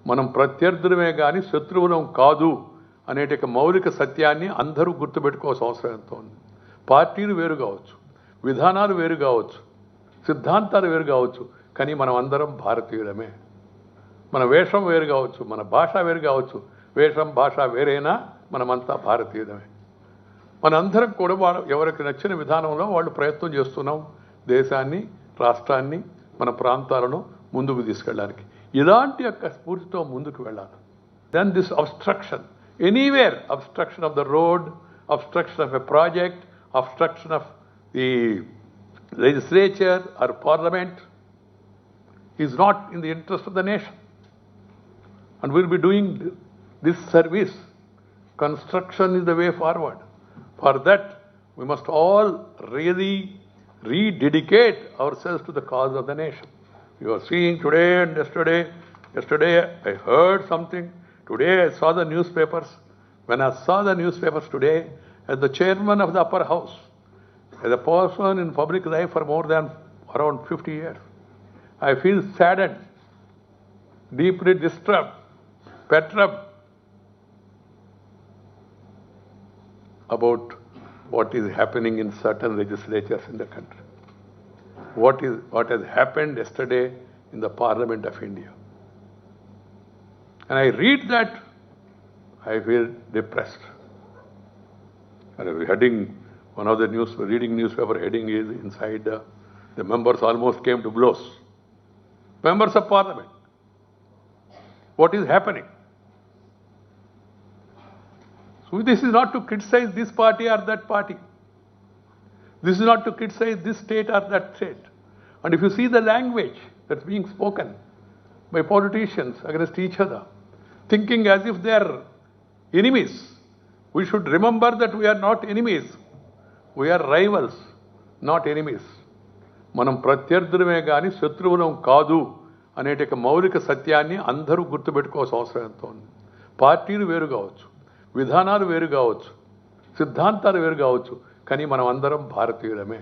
మనం ప్రత్యర్థులమే కానీ శత్రువులం కాదు అనేటి మౌలిక సత్యాన్ని అందరూ గుర్తుపెట్టుకోవాల్సిన అవసరం ఎంతో ఉంది. పార్టీలు వేరు కావచ్చు, విధానాలు వేరు కావచ్చు, సిద్ధాంతాలు వేరు కావచ్చు, కానీ మనం అందరం భారతీయులమే. మన వేషం వేరు కావచ్చు, మన భాష వేరు కావచ్చు, వేషం భాష వేరైనా మనమంతా భారతీయులమే. మనందరం కూడా ఎవరికి నచ్చిన విధానంలో వాళ్ళు ప్రయత్నం చేస్తున్నాం దేశాన్ని, రాష్ట్రాన్ని, మన ప్రాంతాలను ముందుకు తీసుకెళ్ళడానికి. ఇలాంటి స్ఫూర్తితో ముందుకు వెళ్ళాలి. Then this obstruction anywhere, obstruction of the road, obstruction of a project, obstruction of the legislature or parliament is not in the interest of the nation, and we'll be doing this service. Construction is the way forward. For that we must all really rededicate ourselves to the cause of the nation. You are seeing today and yesterday I heard something, today I saw the newspapers. When I saw the newspapers today, as the chairman of the upper house, as a person in public life for more than around 50 years, I feel saddened, deeply disturbed, perturbed about what is happening in certain legislatures in the country. What has happened yesterday in the Parliament of India. And I read that, I feel depressed. And heading, one of the reading newspaper heading is inside the members almost came to blows. Members of Parliament, what is happening? So this is not to criticize this party or that party. This is not to criticize this state or that state. And if you see the language that's being spoken by politicians against each other, thinking as if they are enemies, we should remember that we are not enemies. We are rivals, not enemies. మనం ప్రత్యర్థులమే కానీ శత్రువులం కాదు అనేటి మౌలిక సత్యాన్ని అందరూ గుర్తుపెట్టుకోవాల్సిన అవసరం ఎంతో ఉంది. పార్టీలు వేరు కావచ్చు, విధానాలు వేరు కావచ్చు, సిద్ధాంతాలు వేరు కావచ్చు, కానీ మనం అందరం భారతీయులమే.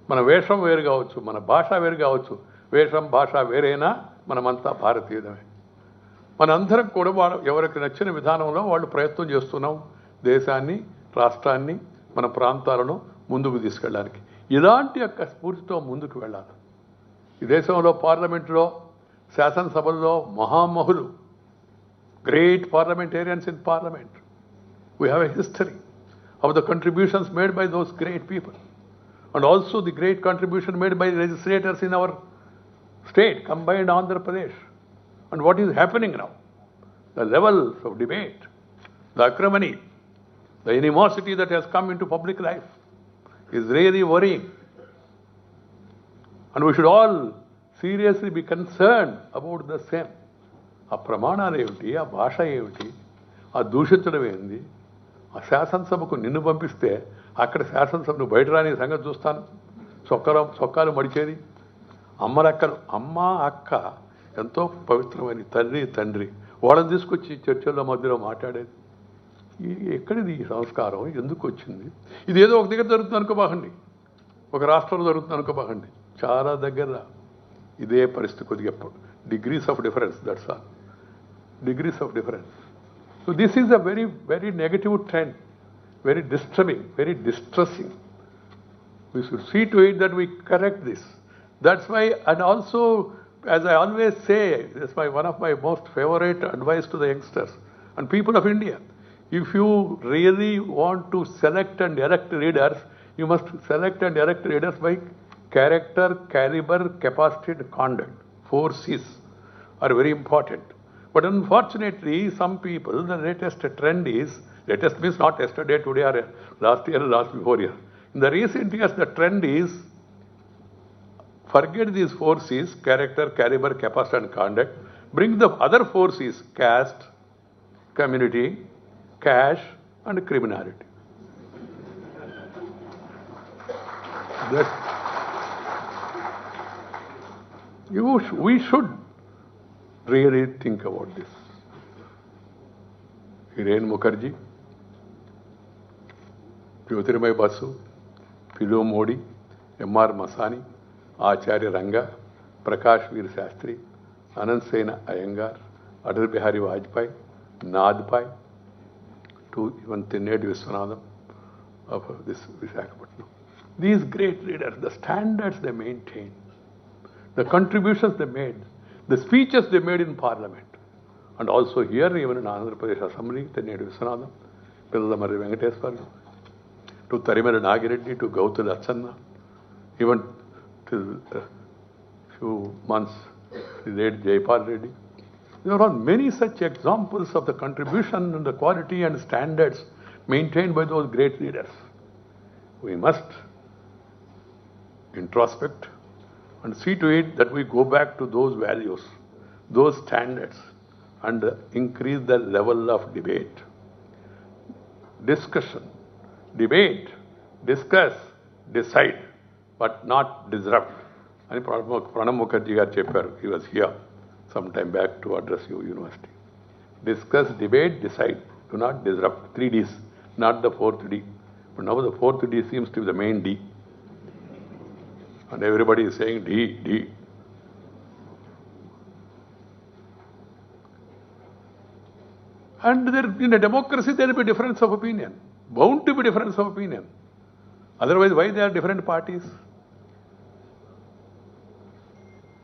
మన వేషం వేరు కావచ్చు, మన భాష వేరు కావచ్చు, వేషం భాష వేరైనా మనమంతా భారతీయులమే. మనందరం కూడా ఎవరికి నచ్చిన విధానంలో వాళ్ళు ప్రయత్నం చేస్తున్నాం దేశాన్ని, రాష్ట్రాన్ని, మన ప్రాంతాలను ముందుకు తీసుకెళ్ళడానికి. ఇలాంటి స్ఫూర్తితో ముందుకు వెళ్ళాలి. ఈ దేశంలో పార్లమెంటులో, శాసనసభల్లో మహామహులు, great parliamentarians in parliament. We have a history of the contributions made by those great people, and also the great contribution made by legislators in our state, combined Andhra Pradesh. And what is happening now? The levels of debate, the acrimony, the animosity that has come into public life is really worrying. And we should all seriously be concerned about the same. ఆ ప్రమాణాలు ఏమిటి, ఆ భాష ఏమిటి, ఆ దూషించడం ఏంది? ఆ శాసనసభకు నిన్ను పంపిస్తే అక్కడ శాసనసభను బయట రాని సంగతి చూస్తాను. సొక్కాలు మడిచేది అమ్మలక్కలు, అమ్మ అక్క ఎంతో పవిత్రమైన తల్లి తండ్రి, వాళ్ళని తీసుకొచ్చి చర్చల్లో మధ్యలో మాట్లాడేది. ఎక్కడిది ఈ సంస్కారం, ఎందుకు వచ్చింది? ఇదేదో ఒక దగ్గర జరుగుతుంది అనుకోబాకండి, ఒక రాష్ట్రంలో జరుగుతుంది అనుకోబాకండి, చాలా దగ్గర ఇదే పరిస్థితి. కొద్దిగా degrees of difference, that's all, degrees of difference. So this is a very very negative trend, very disturbing, very distressing. We should see to it that we correct this. That's why, and also, as I always say, that's one of my most favorite advice to the youngsters and people of India. If you really want to select and elect leaders, you must select and elect leaders by character, caliber, capacity, and conduct. 4 C's are very important. But unfortunately, some people, the latest trend is, latest means not yesterday, today, or last year, last before year. In the recent years, the trend is forget these 4 C's, character, caliber, capacity, and conduct. Bring the other 4 C's, caste, community, cash, and criminality. We should really think about this. Hiren Mukherjee, Jyotirmay Basu, Philo Modi, M.R. Masani, Acharya Ranga, Prakash Veer Shastri, Anand Sena Iyengar, Atal Bihari Vajpayee, Nadpai, to even Thinnedi Viswanathan of this Visakhapatnam. These great leaders, the standards they maintained, the contributions they made, the speeches they made in Parliament, and also here, even in Andhra Pradesh Assembly, Thinnedi Viswanathan, Pillamari Venkateswaru, to Tarimara Nagireddy, to Gautu Lachanna, even till a few months, the late Jayapal Reddy. There are many such examples of the contribution and the quality and standards maintained by those great leaders. We must introspect and see to it that we go back to those values, those standards, and increase the level of debate. Discussion, debate, discuss, decide, but not disrupt. And Pranab Mukherjee garu chepparu, he was here some time back to address your university. Discuss, debate, decide. Do not disrupt. 3 Ds, not the 4th D. But now the 4th D seems to be the main D. And everybody is saying D, D. And there, in a democracy, there will be difference of opinion. Bound to be difference of opinion. Otherwise, why there are different parties?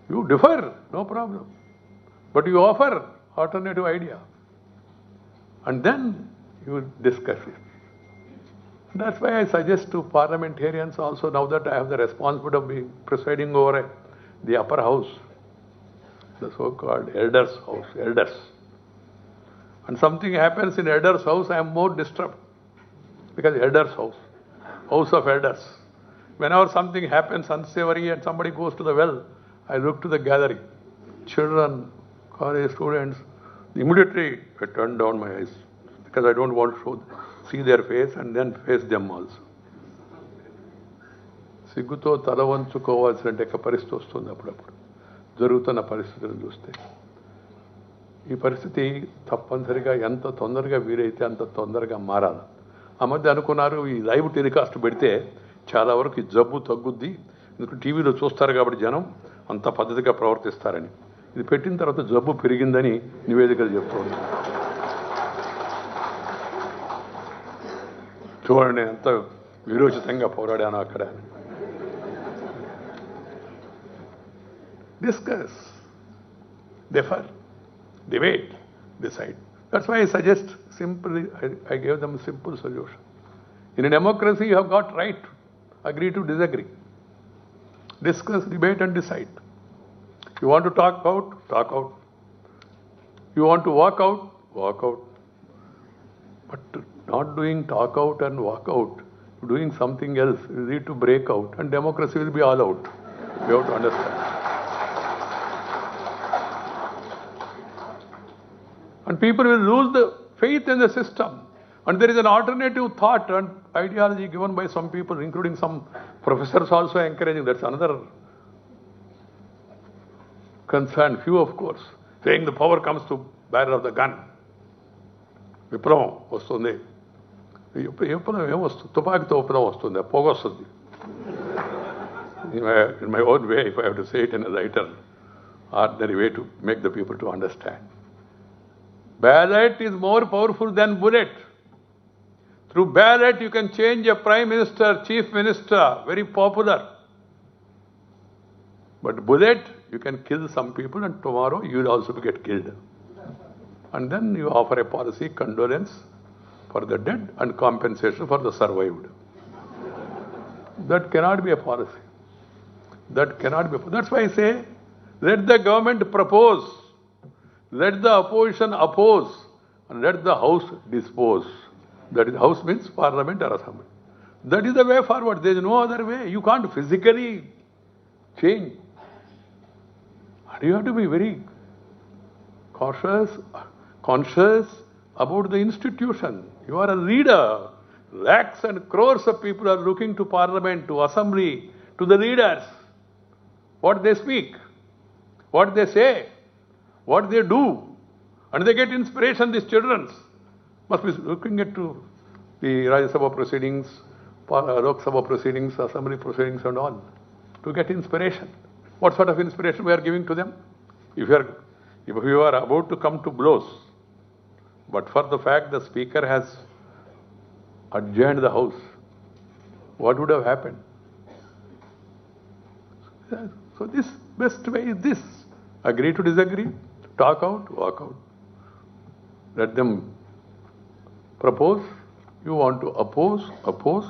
You differ, no problem. But you offer alternative idea. And then you discuss it. That's why I suggest to parliamentarians also, now that I have the responsibility of being presiding over the upper house, the so-called elders' house, elders. And something happens in elders' house, I am more disturbed. Because elders' house, house of elders. Whenever something happens unsavory and somebody goes to the well, I look to the gathering. Children, college students, immediately I turn down my eyes because I don't want to see their face and then face them also. సిగ్గుతో తల వంచుకోవాల్సిన పరిస్థితి వస్తుంది అప్పుడప్పుడు జరుగుతున్న పరిస్థితులను చూస్తే. ఈ పరిస్థితి తప్పనిసరిగా ఎంత తొందరగా వీలైతే అంత తొందరగా మారాలి. ఆ మధ్య అనుకున్నారు ఈ లైవ్ టెలికాస్ట్ పెడితే చాలా వరకు ఈ జబ్బు తగ్గుద్ది, ఎందుకంటే టీవీలో చూస్తారు కాబట్టి జనం అంత పద్ధతిగా ప్రవర్తిస్తారని. ఇది పెట్టిన తర్వాత జబ్బు పెరిగిందని నివేదికలు చెప్తుంది. చూడండి ఎంత విరోచితంగా పోరాడాను అక్కడ. Discuss, differ, debate, decide. That's why I suggest simply, I gave them a simple solution. In a democracy, you have got right. Agree to disagree. Discuss, debate and decide. You want to talk out, talk out. You want to walk out, walk out. But not doing talk out and walk out, doing something else, you need to break out and democracy will be all out. You have to understand. And people will lose the faith in the system. And there is an alternative thought and ideology given by some people, including some professors also encouraging. That's another concern. Few, of course, saying the power comes to bearer of the gun. విప్లవం వస్తుంది. విప్లవం ఏమొస్తుంది? తుపాకీతో విప్లవం వస్తుంది, పొగ వస్తుంది. In my own way, if I have to say it in a lighter, ordinary way to make the people to understand. Ballot is more powerful than bullet. Through ballot, you can change a prime minister, chief minister, very popular. But bullet, you can kill some people and tomorrow you will also get killed. And then you offer a policy, condolence for the dead and compensation for the survived. That cannot be a policy. That cannot be. That's why I say, let the government propose, let the opposition oppose, and let the house dispose. That is, house means parliament or assembly. That is the way forward. There is no other way. You can't physically change. And you have to be very cautious, conscious about the institution. You are a leader. Lakhs and crores of people are looking to parliament, to assembly, to the leaders. What they speak, what they say, what they do. And they get inspiration, these children must be looking at to the Rajya Sabha proceedings, Lok Sabha proceedings, assembly proceedings and all, to get inspiration. What sort of inspiration we are giving to them? if you are about to come to blows, but for the fact the Speaker has adjourned the House, what would have happened? So this best way is this. Agree to disagree, talk out, walk out. Let them propose. You want to oppose, oppose.